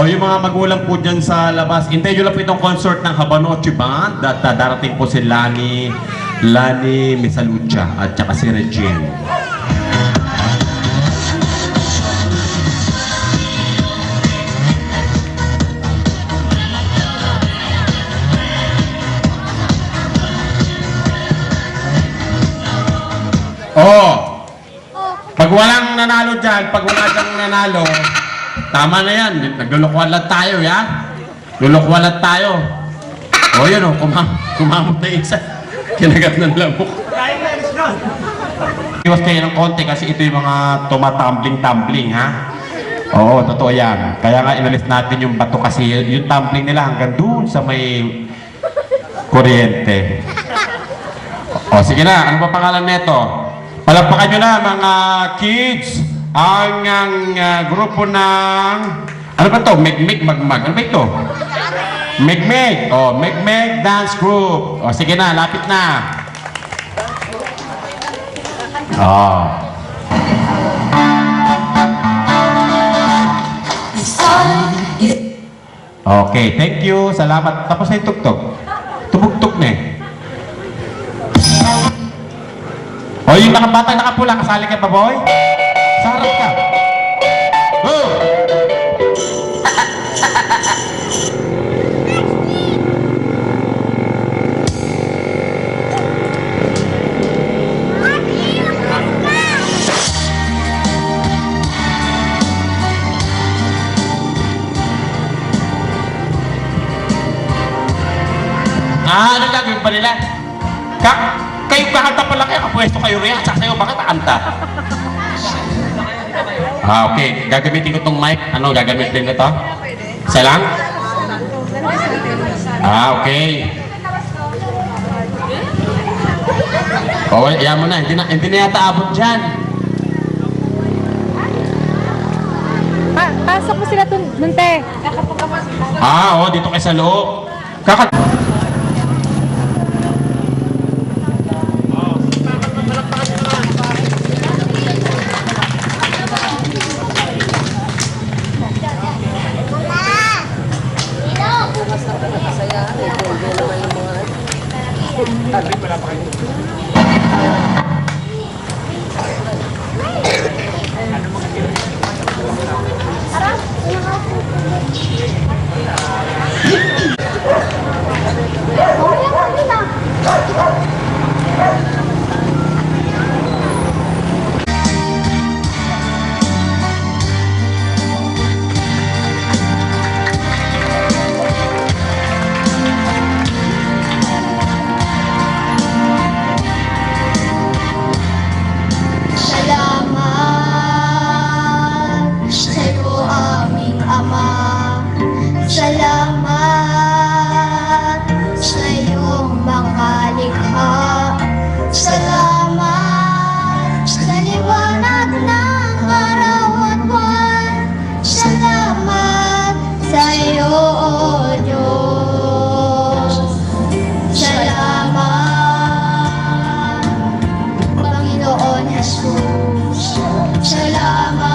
O, yung mga magulang po dyan sa labas, hintayin nyo lang po itong concert ng Habanoche Band at darating po si Lani Misalucha at saka si Regine. Oh, pag walang nanalo dyan, pag wala dyang nanalo, tama na yan. Naglulukwan lang tayo, ya? Lulukwan lang tayo. O, yun o, kumamot na isa. Kinagat ng lamok. Iwas kayo ng konti kasi ito yung mga tumatumbling-tumbling, ha? Oo, totoo yan. Kaya nga inalis natin yung bato kasi yung tumbling nila hanggang doon sa may kuryente. O, sige na. Ano pa pangalan nito? Palakpakan nyo na mga kids ang grupo ng ano ba to? Megmeg Magmag. Ano ba ito? Megmeg. Oh, Megmeg Dance Group. O, sige na, lapit na. Oh. Okay, thank you. Salamat. Tapos na yung tugtog. Tumugtog na eh. O, yung batang nakapula, kasali ka pa, boy? Sa harap ka. Oh! Ano gagawin pa nila? Kayo kakanta pala kayo, kapwesto kayo rin, at sa'yo, bakit kakanta? Okay. Gagamitin ko itong mic. Ano, gagamitin ko ito? Isa lang? Okay. O, iyan mo na. Hindi na yata abot dyan. Pasok mo sila dun, te. Oo, dito kayo sa loob. Salamat sa iyong mga likha. Salamat sa liwanag ng araw at buwan. Salamat sa iyo, O Diyos. Salamat, Panginoon Jesus. Salamat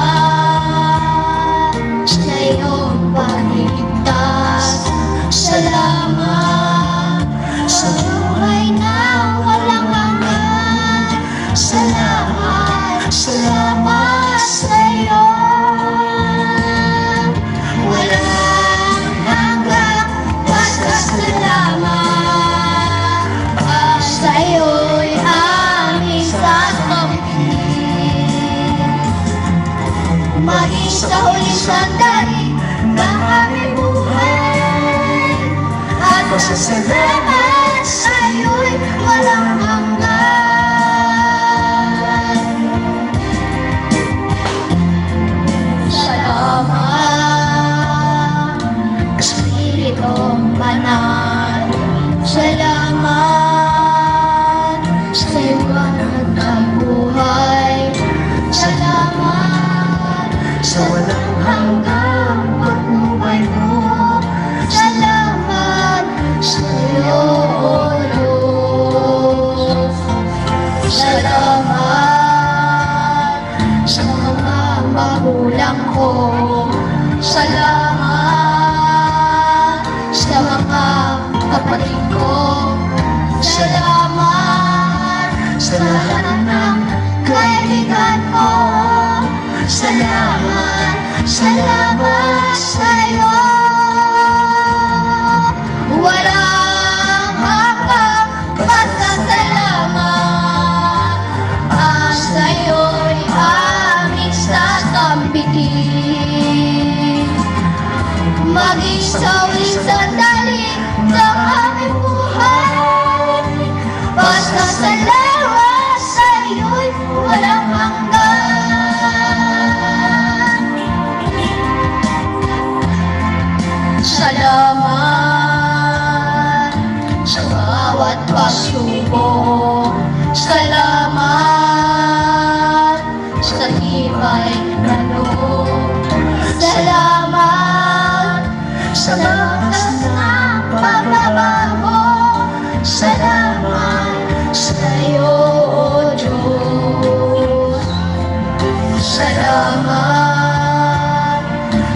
sa iyong pagligtas. Salamat sa buhay na walang hanggan. Salamat, salamat sa iyo. Walang hanggan, pasasalamat. Sa iyo'y aming sasabihin. Maging sa huling sandali ng aming buhay. At pasasalamat sa iyo'y walang hanggan. Salamat, Espiritong Banal. Salamat sa liwanag ng buhay. Salamat sa walang hanggang pagmumay mo. Salamat sa iyo, O Diyos. Salamat sa mga magulang ko. Salamat sa mga kapatid ko. Salamat sa lahat ng kaibigan ko. Salamat, salamat sa'yo. Walang hanggang pasasalamat. Ang sa'yo'y aming sasambitin. Maging sa uling sandali ng aming buhay. Basta salamat sa'yo'y walang hanggan. Salamat sa bawat pagsubok. Salamat sa tibay na loob. Salamat sa lakas ng pagbabago. Salamat sa iyo, O Diyos. Salamat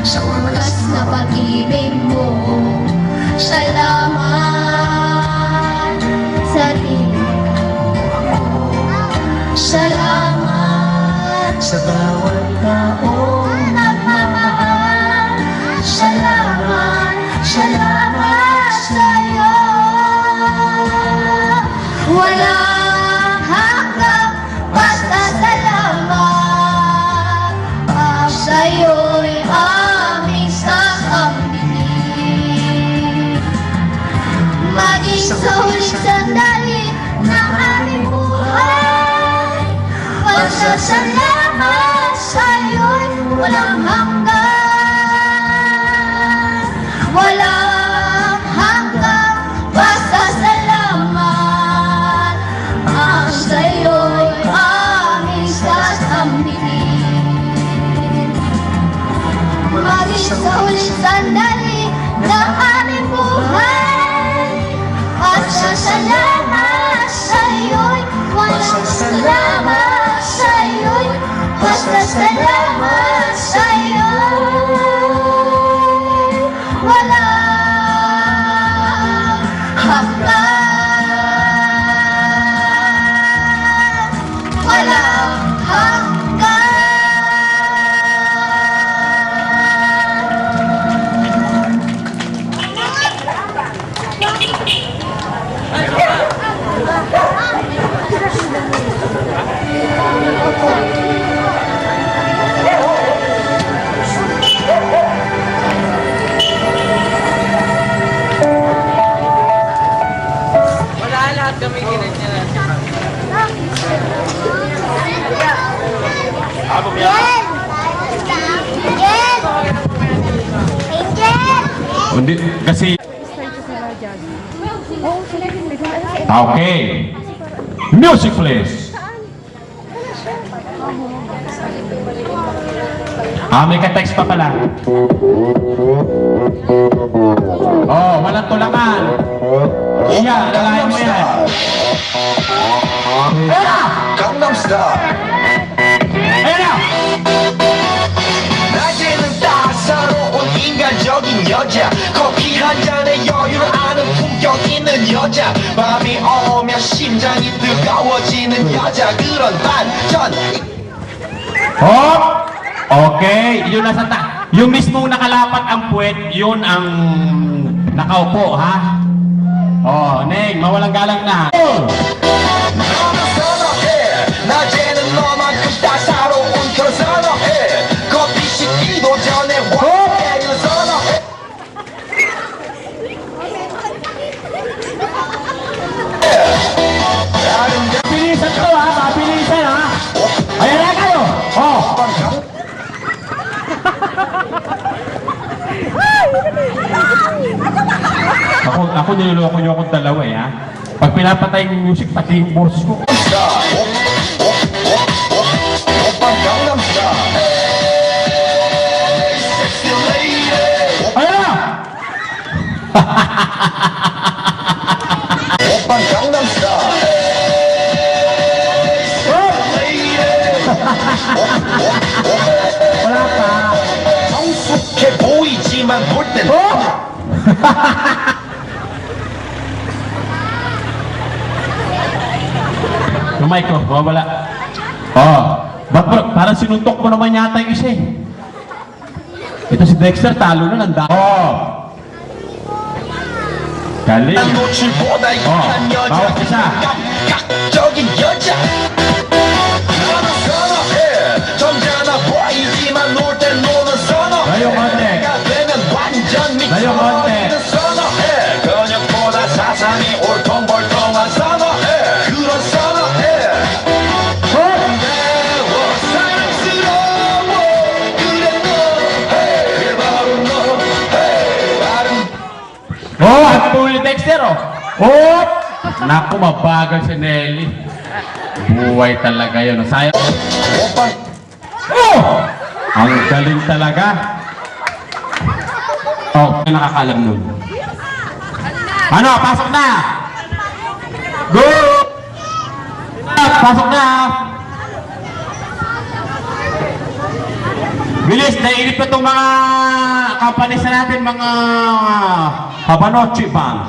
sa wagas na pag-ibig mo. Salamat sa salamat sa bawat taong nagmamahal. Salamat, salamat sa'yo. Walang hanggang basta salamat. Ang sa'yo'y aming sasambitin. Maging sa huling sandali ng aming buhay. Basta salamat sa'yo'y walang hanggan. Walang hanggang basta salamat. Ang sa'yo'y aming sasambitin. Maging sa huling sandali ng aming buhay. Basta salamat sa'yo'y walang salamat sa'yo'y basta salamat sa'yo. Walang hanggan. Walang hanggan. Wala lahat kami ginanyan. Angel! Angel! Hindi, kasi... Okay. Music please. May ka-text pa pala. Oh, walang tulangan. Iya, lalayan mo yan. Ayan na! Gangnam Style. Ayan na! 낮에는 따사로운 인간적인 여자 커피 한 잔에 여유를 아는 품격 있는 여자 밤이 오면 심장이 뜨거워지는 여자 그런 반전 Hop! Okay, yun nasa yung mismong nakalapat ang puwet, yun ang nakaupo, ha? Oh, Neng, mawalang galang na. 너는 선어해 낮에는 너만큼 따사로운 그런 선어해 커피 식기도 전에 와인을 선어해 Mabilisan to, ha? Mabilisan, ha? Ayan na kayo! Oh! Ako niloloko niyo akong dalawa, eh, ha? Pag pinapatay yung music, pati yung boses ko. 오빤 Gangnam Style Sexy lady Ayan na! 오빤 Gangnam Style Wala pa. 성숙해 보이지만 볼땐 Oh! Yung mic ko, wala. Oh, parang sinuntok mo naman yata yung isa eh. Ito si Dexter, talo na ng Oh! Galing. 난 노출보다 약한 여자 bawat isa. 감각적인 여자 나는 선어해 점잖아 보이지만 놀 땐 노는 선어해 나요, 건데. 내가 되면 완전 나요, 건데. 미쳐버리는 선어해 근육보다 사상이 올통벌통한 선어해 그런 선어해 내워 사랑스러워 그래 너 hey, 바로 너 hey, 아름 Oh, at tuloy Dexter, oh. Oh! Naku, mabagal si Nelly. Buhay talaga yun. Sayang. 오빠 Oh! Ang galing talaga. Oh, nakakalam nun. Ano, pasok na! Go! Pasok na! Bilis, nainip na itong mga companies na natin, mga Habanochi Band.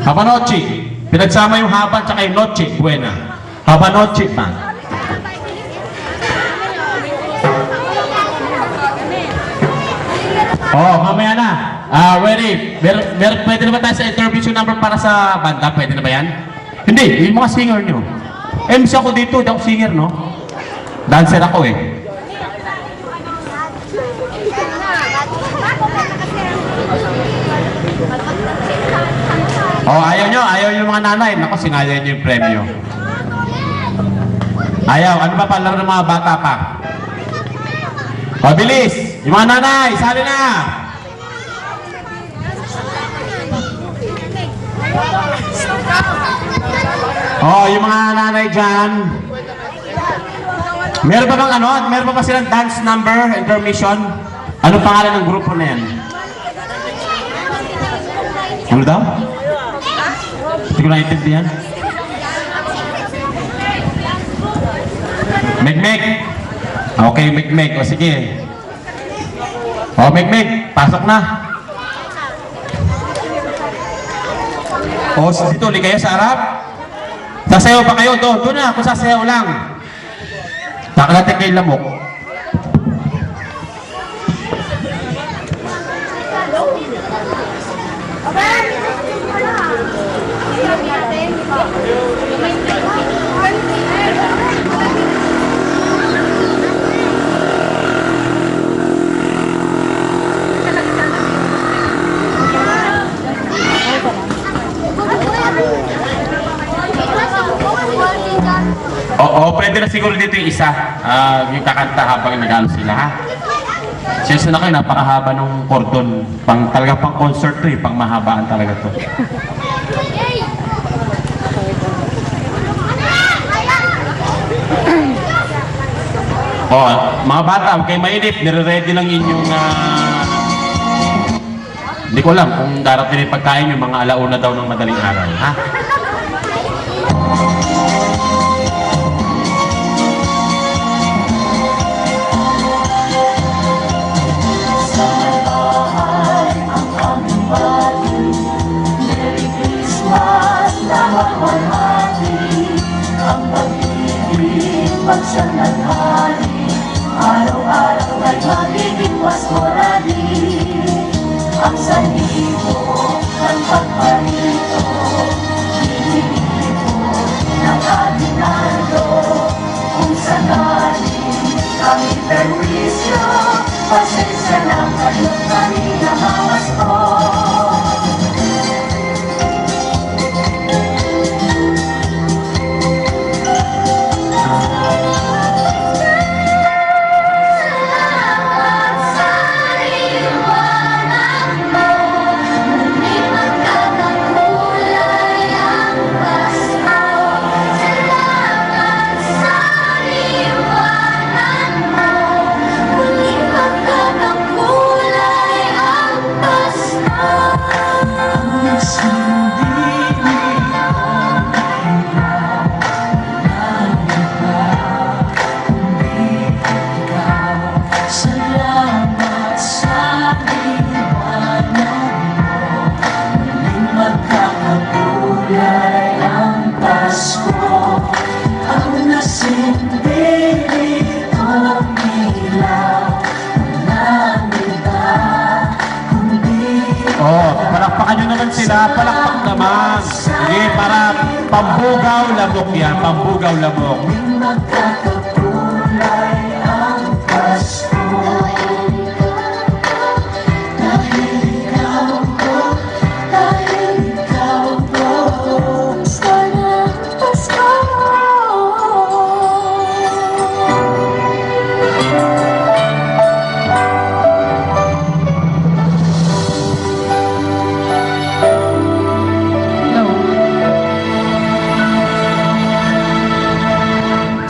Habanochi. Pinagsama yung Haban tsaka yung Noche Buena. Habanochi Band. Oh, mamaya na. Ready. Pwede na ba tayo sa interview number para sa banda? Pwede na ba yan? Hindi, yung mga singer nyo. MC ako dito, hindi ako singer, no? Dancer ako eh. Oh, ayaw nyo yung mga nanay. Naku, sinaya nyo yung premyo. Ayaw, ano ba pala ng mga bata pa? O, bilis! Yung mga nanay, sali na! Oh, yung mga nanay dyan. Meron pa bang ano? Meron pa ba silang dance number, intermission? Ano pangalan ng grupo na yan? Ano daw? Hindi ko naintindihan. Meg-meg. Okay, Meg-meg. O sige. O, Meg-meg. Pasok na. O, dito, ulit kayo sa harap. Sasayaw pa kayo? Doon na. Kung sasayaw lang. Nakalating kay lamok. Oo, pwede na siguro dito yung isa. Yung kakanta habang nag-ano sila, ha? Siyempre na kayo, napakahaba ng cordon. Talaga pang concert to eh, pang mahabaan talaga to. Oh, mga bata, huwag kayo mainip. Nire-ready lang inyong... Hindi ko alam kung darating yung pagkain yung mga alauna daw ng madaling araw, ha? Pagsanadhali, araw-araw ay magiging mas marami. Ang sanhibo ng pagparito, hinihintay ng atinado. Kung sakali kami perwisyo, pasensya ng kayo't kami namamasko. Palakpakan nyo naman sila. Palakpak naman. Sige, para pambugaw lamok yan. Pambugaw lamok. Magkakakulay ang Pasko. Dahil ikaw po, dahil ikaw po, sana Pasko.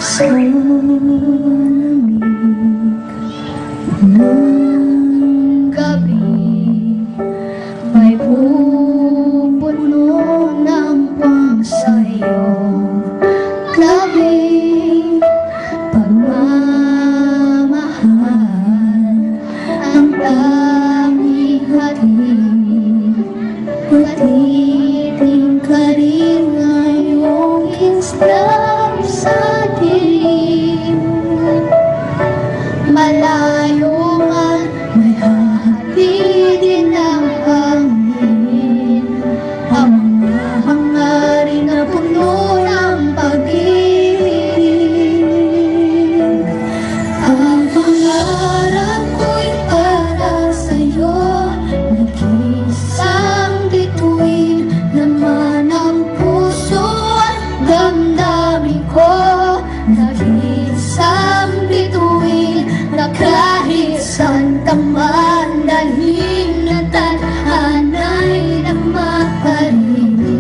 Sa lamig ng gabi, may pupuno ng pangsayong labing pagmamahal ang tanging hatid. Patiting ka rin ngayong islang sa dilim. Malayo man, may hahatidin ang hangin. Ang mga hangarin na puno ng pag-ibig. Ang pangarap ko'y para sa'yo, nag-iisang bituin, laman ang puso at damdamin ko. Nag-iisang bituin na kahit saan ka man dalhin, na tadhana'y nagmaparinig.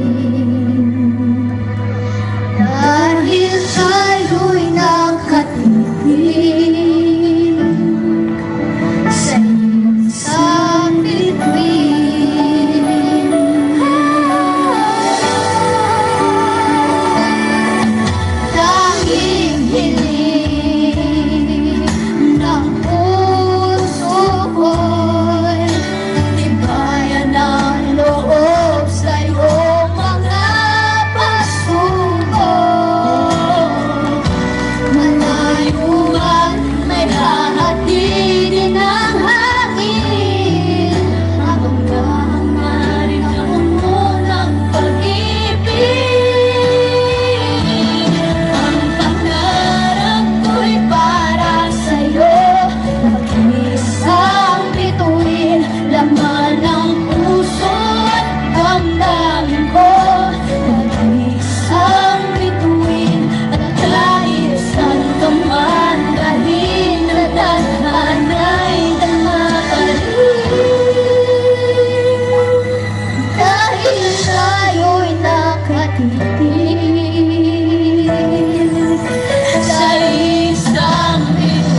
Dahil sa'yo'y nakatitig sa isang bituin. Tanging hiling ng puso ko'y tibayan ng loob sa iyong mga pasuko. Malayo man, may hahatidin ang hangin. Ang mga hangarin na puno ng pag-ibig. Ang pangarap ko'y para sa'yo, nag-iisang bituin, laman ng puso at damdamin ko. Nag-iisang bituin, at kahit saan ka man dalhin, na tadhana'y nagmaparinig. Dahil sa'yo'y nakatitig sa isang bituin.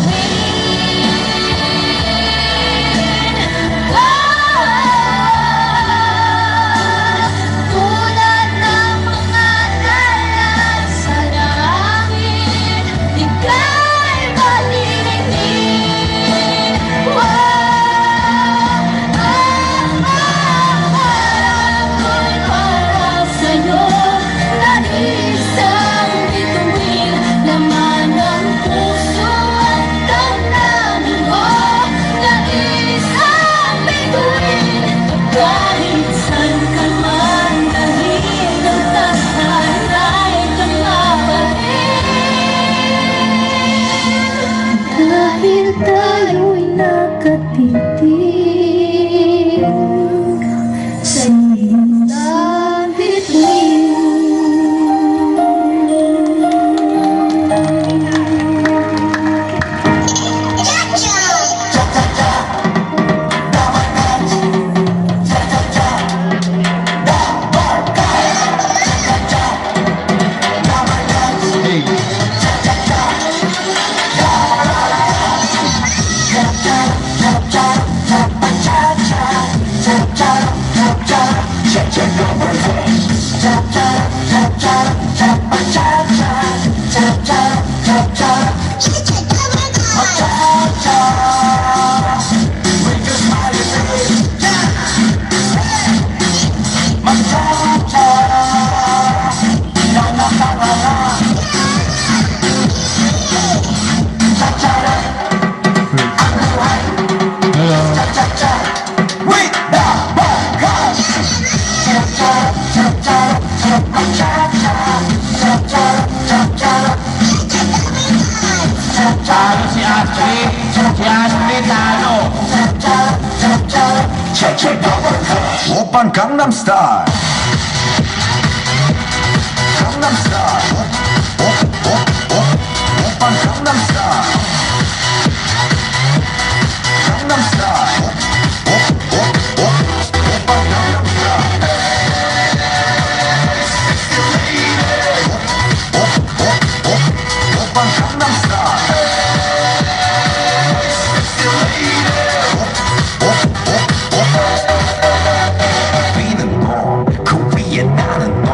Tulad ng mga dalat sa langit, ika'y malinig. Ang pangarap ko'y para sa'yo, nag-iisang bituin, laman ng puso at damdamin ko. Nag-iisang bituin, kahit saan ka man dalhin, ang tadhana'y nagmaparinig. Dahil tayo'y nakatitig sa isang bituin. Talo si Ashley. Si Ashley talo. 오빤 강남스타일 강남스타일 오빤 강남스타일 강남스타일 오빤 강남스타일 오빤 강남스타일 우리는 놈그 위에 나는 놈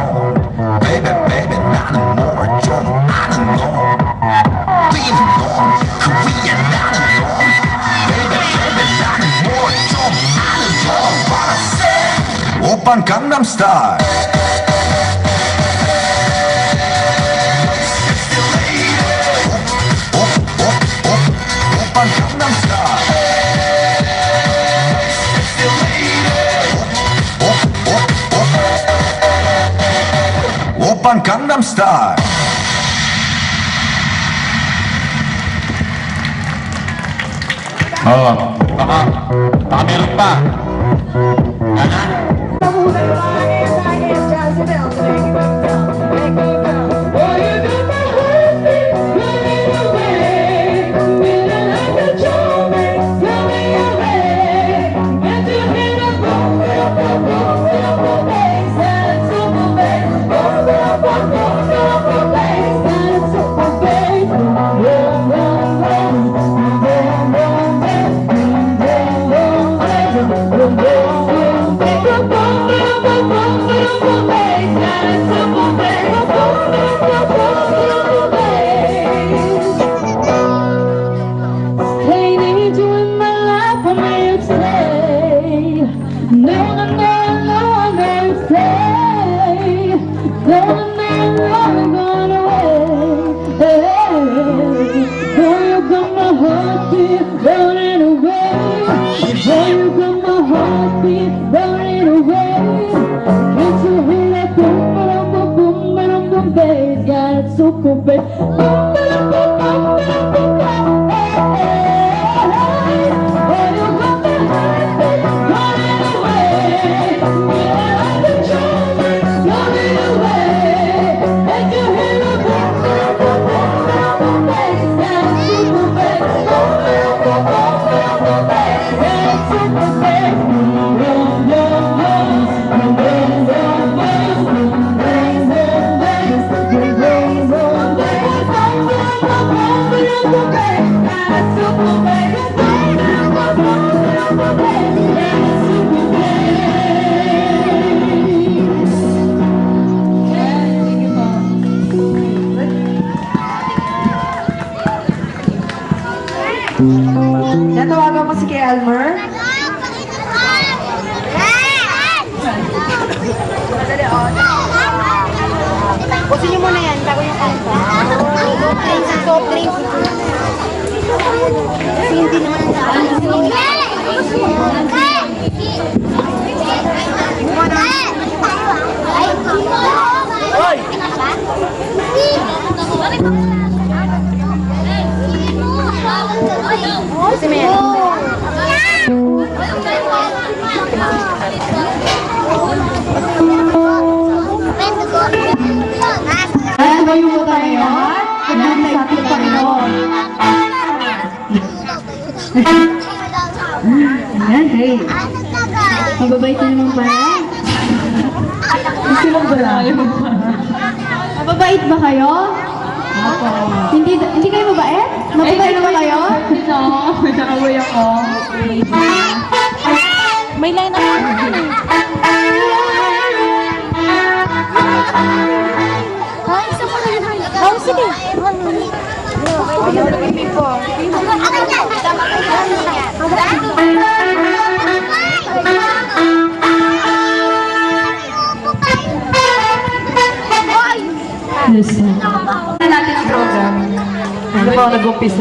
Baby baby 나는 뭘 좀 아는 놈 우리는 놈그 위에 나는 놈 Baby baby 나는 뭘 좀 아는 놈 What I say 오빤 강남스타일 오빤 강남스타일 오빤 강남스타일 Baka meron pa. They need you in my life, I'm here to stay. No, no, no, no, I'm here to stay. No, no, no, I'm gone away. Hey, boy, you got my heartbeat running away. Boy, you got my heartbeat running away. Can't you hear that boom, ba-dum, boom, boom, ba-dum, boom, bass? Got it super bass. Boom, ba-dum, boom, boom, ba-dum, boom, bass. Natawagan mo si Kay Almer? Pusin niyo muna yan bago yung kanta. Soft drinks. Kasi hindi naman Si Mel. Tumayo po tayo. Pinatay sa ating Panginoon. Ayan, hey. Mababait na naman pala. Gusto mong bala? Mababait ba kayo? Opo. Hindi kayo mabait? Mababait ba kayo? No, nakabuy ako. May line ako. Ay, isa mo na yun. Oh, sige. Listen. Natin ang program. Ano ba nag-umpisa?